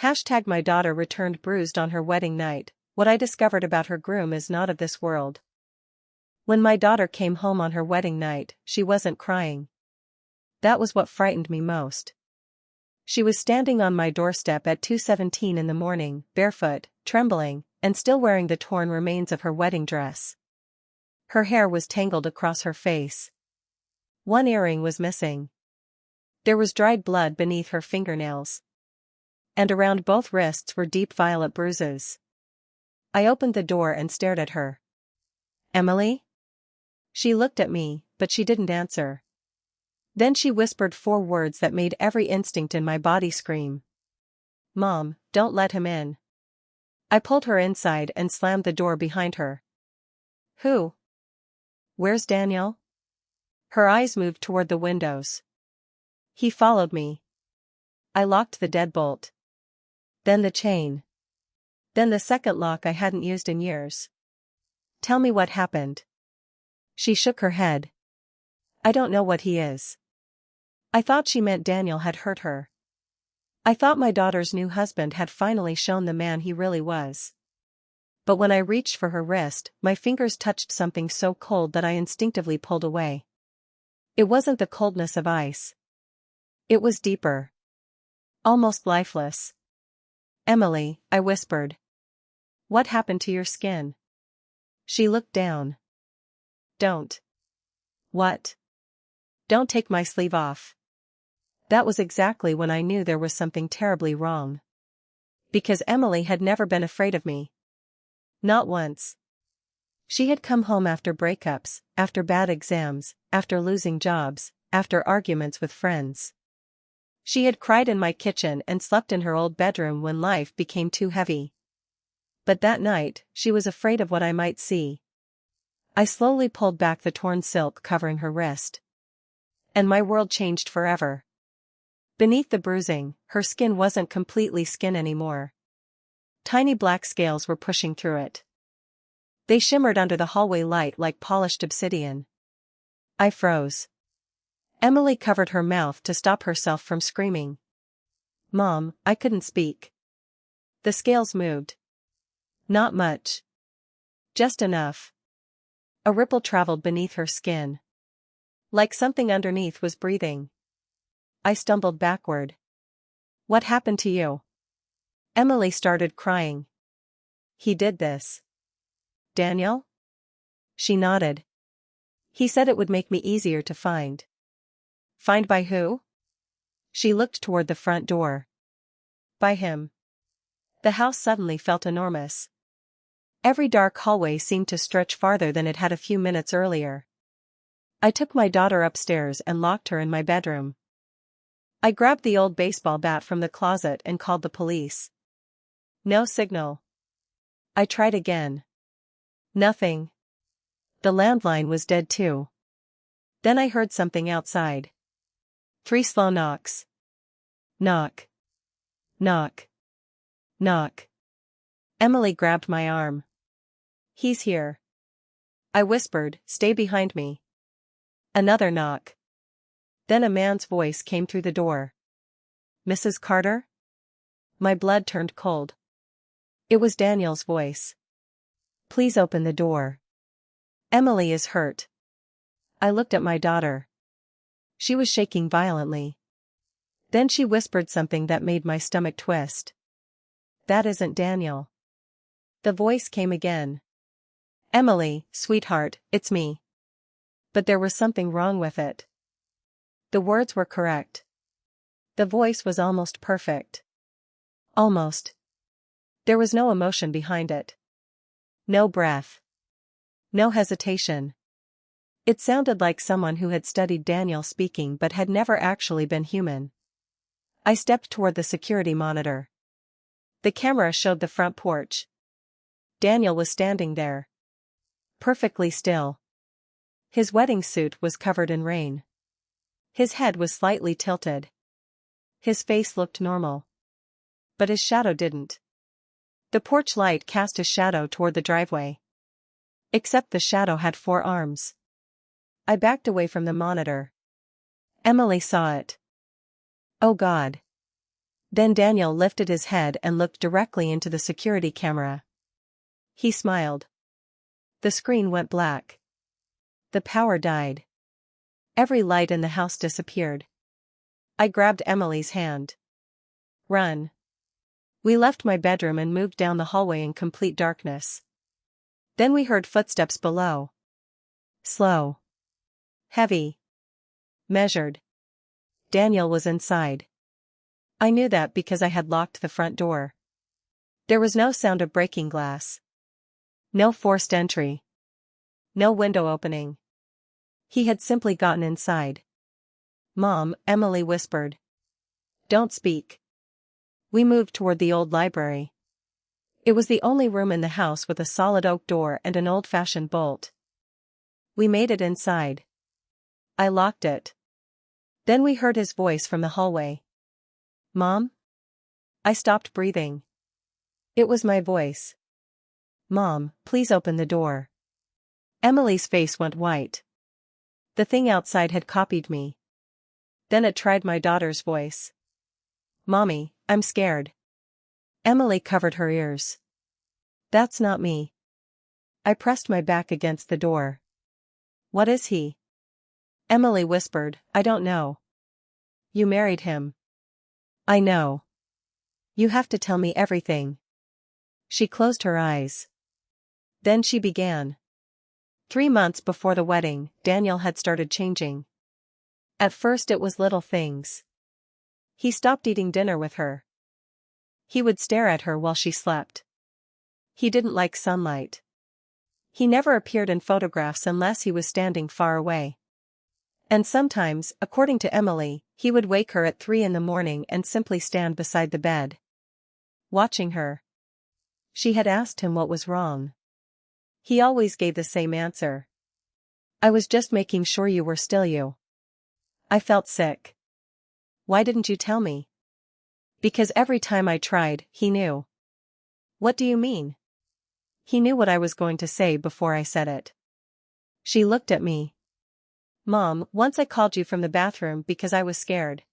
Hashtag my daughter returned bruised on her wedding night. What I discovered about her groom is not of this world. When my daughter came home on her wedding night, she wasn't crying. That was what frightened me most. She was standing on my doorstep at 2:17 in the morning, barefoot, trembling, and still wearing the torn remains of her wedding dress. Her hair was tangled across her face. One earring was missing. There was dried blood beneath her fingernails. And around both wrists were deep violet bruises. I opened the door and stared at her. "Emily?" She looked at me, but she didn't answer. Then she whispered 4 words that made every instinct in my body scream. "Mom, don't let him in." I pulled her inside and slammed the door behind her. "Who? Where's Daniel?" Her eyes moved toward the windows. "He followed me." I locked the deadbolt. Then the chain. Then the second lock I hadn't used in years. "Tell me what happened." She shook her head. "I don't know what he is." I thought she meant Daniel had hurt her. I thought my daughter's new husband had finally shown the man he really was. But when I reached for her wrist, my fingers touched something so cold that I instinctively pulled away. It wasn't the coldness of ice. It was deeper. Almost lifeless. "Emily," I whispered. "What happened to your skin?" She looked down. "Don't." "What?" "Don't take my sleeve off." That was exactly when I knew there was something terribly wrong. Because Emily had never been afraid of me. Not once. She had come home after breakups, after bad exams, after losing jobs, after arguments with friends. She had cried in my kitchen and slept in her old bedroom when life became too heavy. But that night, she was afraid of what I might see. I slowly pulled back the torn silk covering her wrist. And my world changed forever. Beneath the bruising, her skin wasn't completely skin anymore. Tiny black scales were pushing through it. They shimmered under the hallway light like polished obsidian. I froze. Emily covered her mouth to stop herself from screaming. "Mom," I couldn't speak. The scales moved. Not much. Just enough. A ripple traveled beneath her skin. Like something underneath was breathing. I stumbled backward. "What happened to you?" Emily started crying. "He did this." "Daniel?" She nodded. "He said it would make me easier to find." "Find by who?" She looked toward the front door. "By him." The house suddenly felt enormous. Every dark hallway seemed to stretch farther than it had a few minutes earlier. I took my daughter upstairs and locked her in my bedroom. I grabbed the old baseball bat from the closet and called the police. No signal. I tried again. Nothing. The landline was dead too. Then I heard something outside. 3 slow knocks. Knock. Knock. Knock. Emily grabbed my arm. "He's here." I whispered, "Stay behind me." Another knock. Then a man's voice came through the door. "Mrs. Carter?" My blood turned cold. It was Daniel's voice. "Please open the door. Emily is hurt." I looked at my daughter. She was shaking violently. Then she whispered something that made my stomach twist. "That isn't Daniel." The voice came again. "Emily, sweetheart, it's me." But there was something wrong with it. The words were correct. The voice was almost perfect. Almost. There was no emotion behind it. No breath. No hesitation. It sounded like someone who had studied Daniel speaking but had never actually been human. I stepped toward the security monitor. The camera showed the front porch. Daniel was standing there. Perfectly still. His wedding suit was covered in rain. His head was slightly tilted. His face looked normal. But his shadow didn't. The porch light cast a shadow toward the driveway. Except the shadow had 4 arms. I backed away from the monitor. Emily saw it. "Oh God. Then Daniel lifted his head and looked directly into the security camera. He smiled. The screen went black. The power died. Every light in the house disappeared. I grabbed Emily's hand. Run. We left my bedroom and moved down the hallway in complete darkness. Then we heard footsteps below. Slow. Heavy. Measured. Daniel was inside. I knew that because I had locked the front door. There was no sound of breaking glass. No forced entry. No window opening. He had simply gotten inside. "Mom," Emily whispered. "Don't speak." We moved toward the old library. It was the only room in the house with a solid oak door and an old-fashioned bolt. We made it inside. I locked it. Then we heard his voice from the hallway. "Mom?" I stopped breathing. It was my voice. "Mom, please open the door." Emily's face went white. The thing outside had copied me. Then it tried my daughter's voice. "Mommy, I'm scared." Emily covered her ears. "That's not me." I pressed my back against the door. "What is he?" Emily whispered, "I don't know." "You married him." "I know." "You have to tell me everything." She closed her eyes. Then she began. 3 months before the wedding, Daniel had started changing. At first it was little things. He stopped eating dinner with her. He would stare at her while she slept. He didn't like sunlight. He never appeared in photographs unless he was standing far away. And sometimes, according to Emily, he would wake her at 3 in the morning and simply stand beside the bed, watching her. She had asked him what was wrong. He always gave the same answer. "I was just making sure you were still you." I felt sick. "Why didn't you tell me?" "Because every time I tried, he knew." "What do you mean?" "He knew what I was going to say before I said it." She looked at me. "Mom, once I called you from the bathroom because I was scared.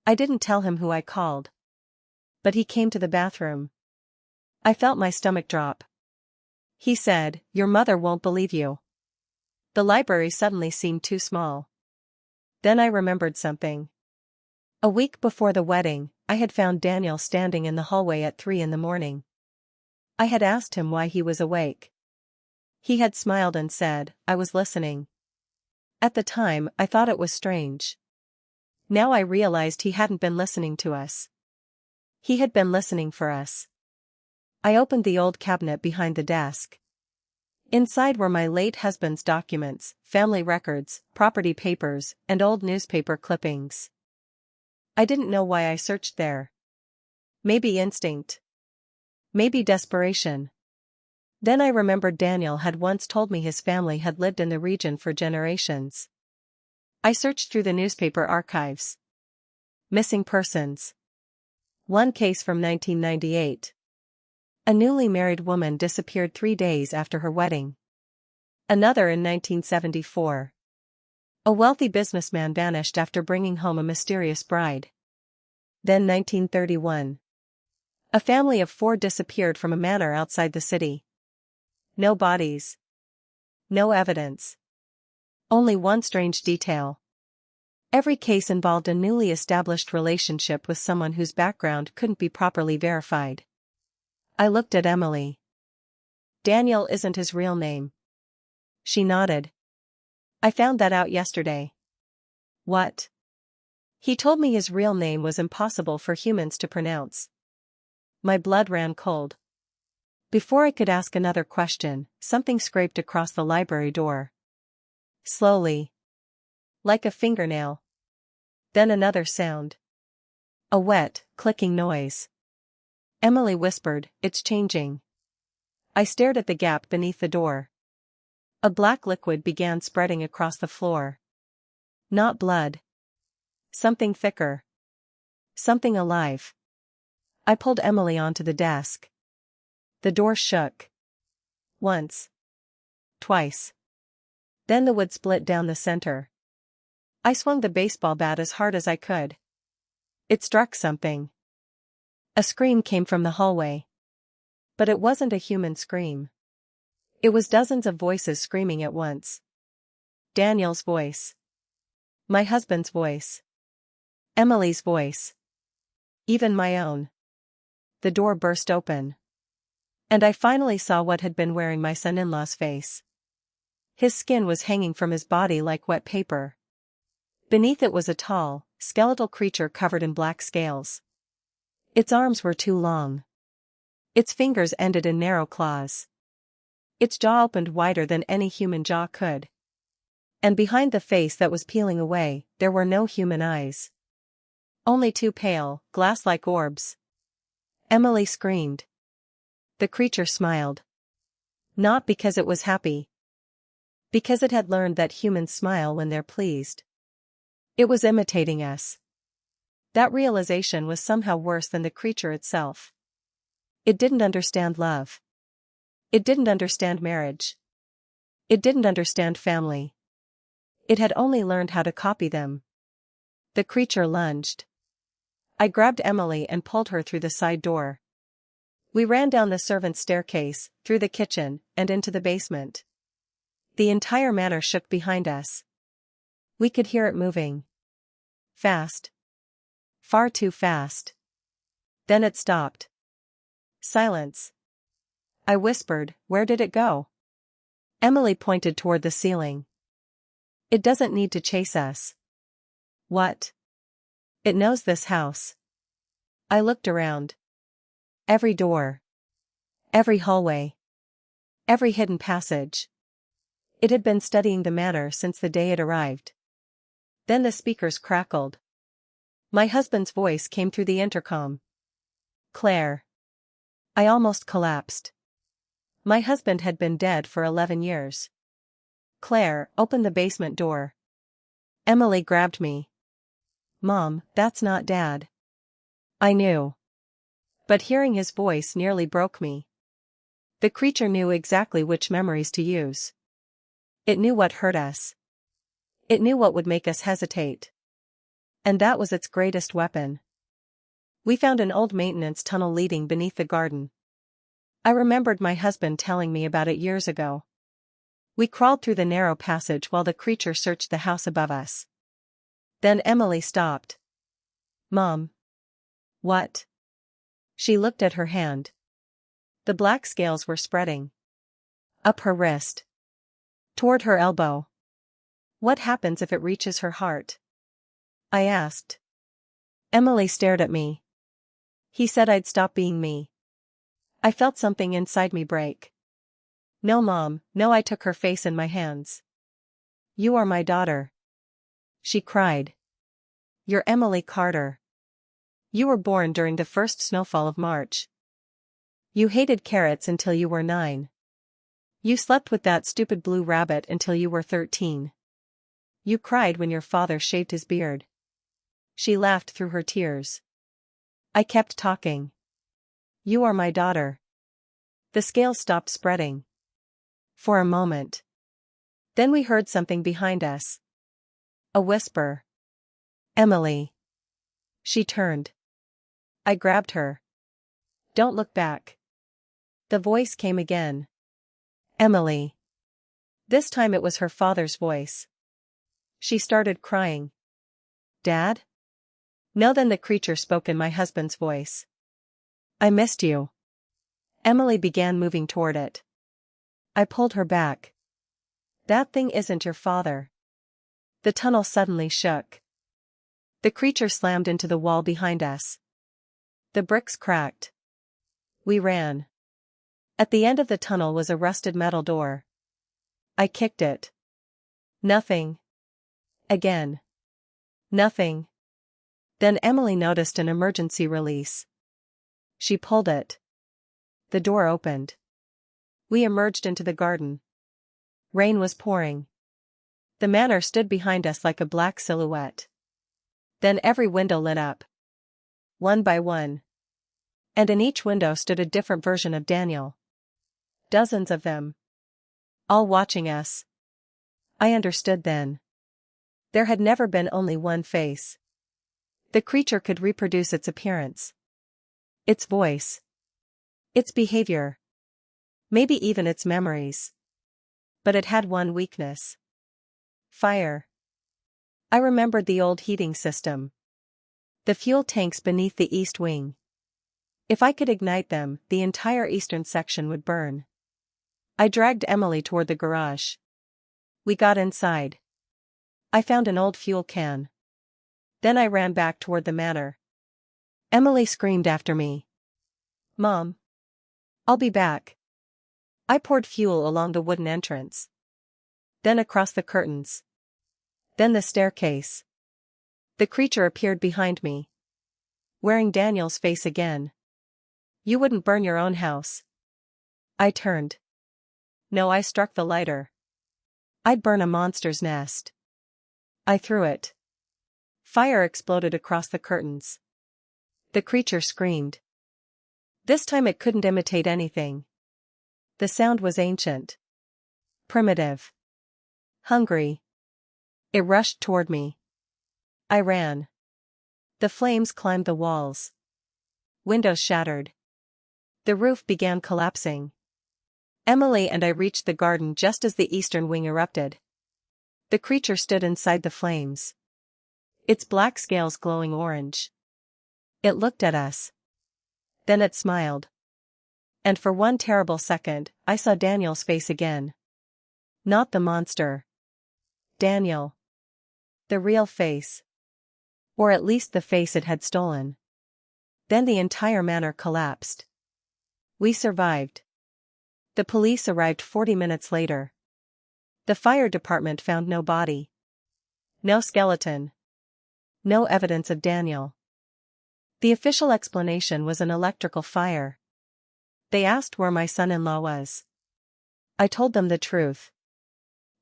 I didn't tell him who I called. But he came to the bathroom. I felt my stomach drop. He said, 'Your mother won't believe you.'" The library suddenly seemed too small. Then I remembered something. A week before the wedding, I had found Daniel standing in the hallway at 3 in the morning. I had asked him why he was awake. He had smiled and said, "I was listening." At the time, I thought it was strange. Now I realized he hadn't been listening to us. He had been listening for us. I opened the old cabinet behind the desk. Inside were my late husband's documents, family records, property papers, and old newspaper clippings. I didn't know why I searched there. Maybe instinct. Maybe desperation. Then I remembered Daniel had once told me his family had lived in the region for generations. I searched through the newspaper archives. Missing persons. One case from 1998. A newly married woman disappeared 3 days after her wedding. Another in 1974. A wealthy businessman vanished after bringing home a mysterious bride. Then 1931. A family of 4 disappeared from a manor outside the city. No bodies. No evidence. Only one strange detail. Every case involved a newly established relationship with someone whose background couldn't be properly verified. I looked at Emily. "Daniel isn't his real name." She nodded. "I found that out yesterday." "What?" "He told me his real name was impossible for humans to pronounce." My blood ran cold. Before I could ask another question, something scraped across the library door. Slowly. Like a fingernail. Then another sound. A wet, clicking noise. Emily whispered, "It's changing." I stared at the gap beneath the door. A black liquid began spreading across the floor. Not blood. Something thicker. Something alive. I pulled Emily onto the desk. The door shook. Once. Twice. Then the wood split down the center. I swung the baseball bat as hard as I could. It struck something. A scream came from the hallway. But it wasn't a human scream. It was dozens of voices screaming at once. Daniel's voice. My husband's voice. Emily's voice. Even my own. The door burst open. And I finally saw what had been wearing my son-in-law's face. His skin was hanging from his body like wet paper. Beneath it was a tall, skeletal creature covered in black scales. Its arms were too long. Its fingers ended in narrow claws. Its jaw opened wider than any human jaw could. And behind the face that was peeling away, there were no human eyes. Only two pale, glass-like orbs. Emily screamed. The creature smiled. Not because it was happy. Because it had learned that humans smile when they're pleased. It was imitating us. That realization was somehow worse than the creature itself. It didn't understand love. It didn't understand marriage. It didn't understand family. It had only learned how to copy them. The creature lunged. I grabbed Emily and pulled her through the side door. We ran down the servants' staircase, through the kitchen, and into the basement. The entire manor shook behind us. We could hear it moving. Fast. Far too fast. Then it stopped. Silence. I whispered, "Where did it go?" Emily pointed toward the ceiling. "It doesn't need to chase us." "What?" "It knows this house." I looked around. Every door. Every hallway. Every hidden passage. It had been studying the manor since the day it arrived. Then the speakers crackled. My husband's voice came through the intercom. "Claire." I almost collapsed. My husband had been dead for 11 years. "Claire, open the basement door." Emily grabbed me. "Mom, that's not Dad." I knew. But hearing his voice nearly broke me. The creature knew exactly which memories to use. It knew what hurt us. It knew what would make us hesitate. And that was its greatest weapon. We found an old maintenance tunnel leading beneath the garden. I remembered my husband telling me about it years ago. We crawled through the narrow passage while the creature searched the house above us. Then Emily stopped. "Mom." "What?" She looked at her hand. The black scales were spreading. Up her wrist. Toward her elbow. "What happens if it reaches her heart?" I asked. Emily stared at me. "He said I'd stop being me." I felt something inside me break. "No, Mom, no." I took her face in my hands. "You are my daughter." She cried. "You're Emily Carter. You were born during the first snowfall of March. You hated carrots until you were 9. You slept with that stupid blue rabbit until you were 13. You cried when your father shaved his beard." She laughed through her tears. I kept talking. "You are my daughter." The scales stopped spreading. For a moment. Then we heard something behind us. A whisper. "Emily." She turned. I grabbed her. "Don't look back." The voice came again. "Emily." This time it was her father's voice. She started crying. "Dad?" "No." Then the creature spoke in my husband's voice. "I missed you." Emily began moving toward it. I pulled her back. "That thing isn't your father." The tunnel suddenly shook. The creature slammed into the wall behind us. The bricks cracked. We ran. At the end of the tunnel was a rusted metal door. I kicked it. Nothing. Again. Nothing. Then Emily noticed an emergency release. She pulled it. The door opened. We emerged into the garden. Rain was pouring. The manor stood behind us like a black silhouette. Then every window lit up. One by one. And in each window stood a different version of Daniel. Dozens of them. All watching us. I understood then. There had never been only one face. The creature could reproduce its appearance. Its voice. Its behavior. Maybe even its memories. But it had one weakness. Fire. I remembered the old heating system. The fuel tanks beneath the east wing. If I could ignite them, the entire eastern section would burn. I dragged Emily toward the garage. We got inside. I found an old fuel can. Then I ran back toward the manor. Emily screamed after me. "Mom. I'll be back." I poured fuel along the wooden entrance. Then across the curtains. Then the staircase. The creature appeared behind me. Wearing Daniel's face again. "You wouldn't burn your own house." I turned. "No, I struck the lighter. I'd burn a monster's nest." I threw it. Fire exploded across the curtains. The creature screamed. This time it couldn't imitate anything. The sound was ancient. Primitive. Hungry. It rushed toward me. I ran. The flames climbed the walls. Windows shattered. The roof began collapsing. Emily and I reached the garden just as the eastern wing erupted. The creature stood inside the flames. Its black scales glowing orange. It looked at us. Then it smiled. And for one terrible second, I saw Daniel's face again. Not the monster. Daniel. The real face. Or at least the face it had stolen. Then the entire manor collapsed. We survived. The police arrived 40 minutes later. The fire department found no body. No skeleton. No evidence of Daniel. The official explanation was an electrical fire. They asked where my son-in-law was. I told them the truth.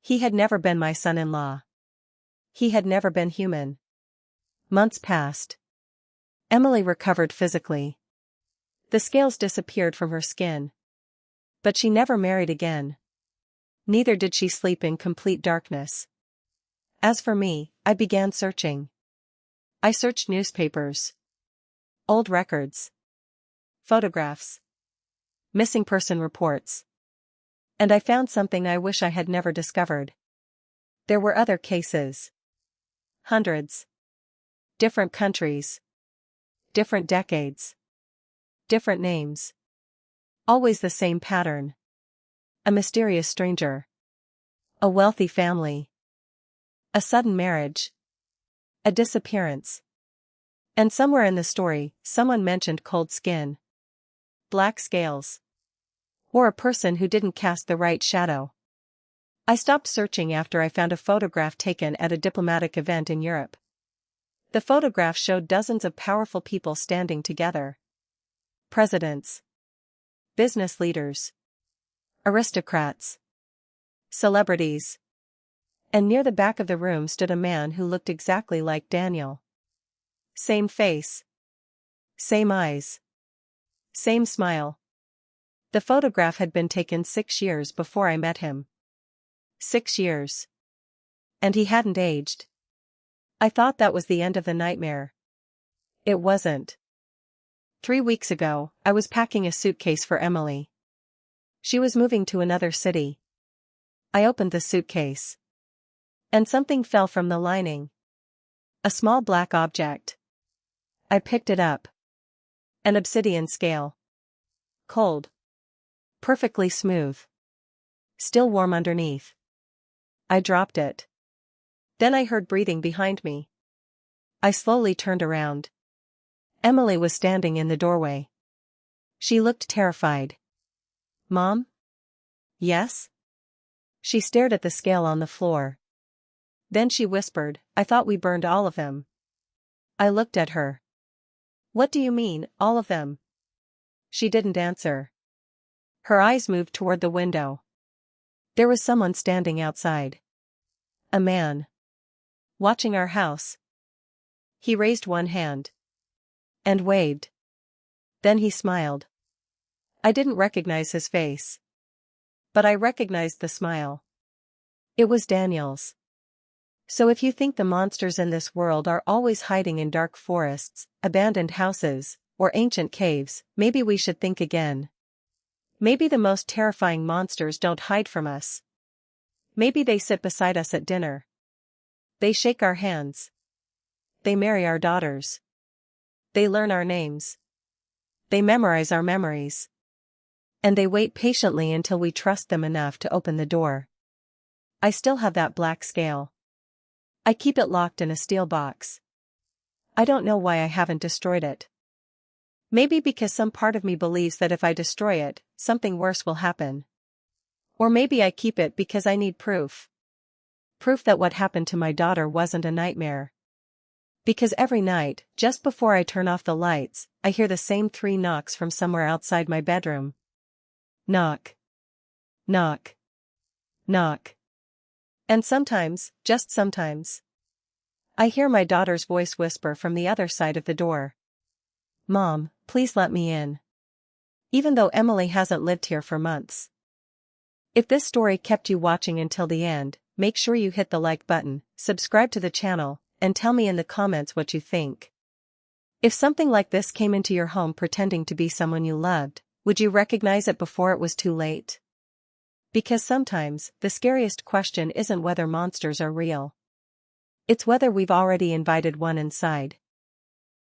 He had never been my son-in-law. He had never been human. Months passed. Emily recovered physically. The scales disappeared from her skin. But she never married again. Neither did she sleep in complete darkness. As for me, I began searching. I searched newspapers. Old records. Photographs. Missing person reports. And I found something I wish I had never discovered. There were other cases. Hundreds. Different countries. Different decades. Different names. Always the same pattern. A mysterious stranger. A wealthy family. A sudden marriage. A disappearance. And somewhere in the story, someone mentioned cold skin. Black scales. Or a person who didn't cast the right shadow. I stopped searching after I found a photograph taken at a diplomatic event in Europe. The photograph showed dozens of powerful people standing together. Presidents. Business leaders. Aristocrats. Celebrities. And near the back of the room stood a man who looked exactly like Daniel. Same face. Same eyes. Same smile. The photograph had been taken 6 years before I met him. 6 years. And he hadn't aged. I thought that was the end of the nightmare. It wasn't. 3 weeks ago, I was packing a suitcase for Emily. She was moving to another city. I opened the suitcase. And something fell from the lining. A small black object. I picked it up. An obsidian scale. Cold. Perfectly smooth. Still warm underneath. I dropped it. Then I heard breathing behind me. I slowly turned around. Emily was standing in the doorway. She looked terrified. "Mom?" "Yes?" She stared at the scale on the floor. Then she whispered, "I thought we burned all of them." I looked at her. "What do you mean, all of them?" She didn't answer. Her eyes moved toward the window. There was someone standing outside. A man. Watching our house. He raised one hand. And waved. Then he smiled. I didn't recognize his face. But I recognized the smile. It was Daniel's. So if you think the monsters in this world are always hiding in dark forests, abandoned houses, or ancient caves, maybe we should think again. Maybe the most terrifying monsters don't hide from us. Maybe they sit beside us at dinner. They shake our hands. They marry our daughters. They learn our names. They memorize our memories. And they wait patiently until we trust them enough to open the door. I still have that black scale. I keep it locked in a steel box. I don't know why I haven't destroyed it. Maybe because some part of me believes that if I destroy it, something worse will happen. Or maybe I keep it because I need proof. Proof that what happened to my daughter wasn't a nightmare. Because every night, just before I turn off the lights, I hear the same 3 knocks from somewhere outside my bedroom. Knock. Knock. Knock. And sometimes, just sometimes, I hear my daughter's voice whisper from the other side of the door. Mom, please let me in. Even though Emily hasn't lived here for months. If this story kept you watching until the end, make sure you hit the like button, subscribe to the channel, and tell me in the comments what you think. If something like this came into your home pretending to be someone you loved, would you recognize it before it was too late? Because sometimes, the scariest question isn't whether monsters are real. It's whether we've already invited one inside.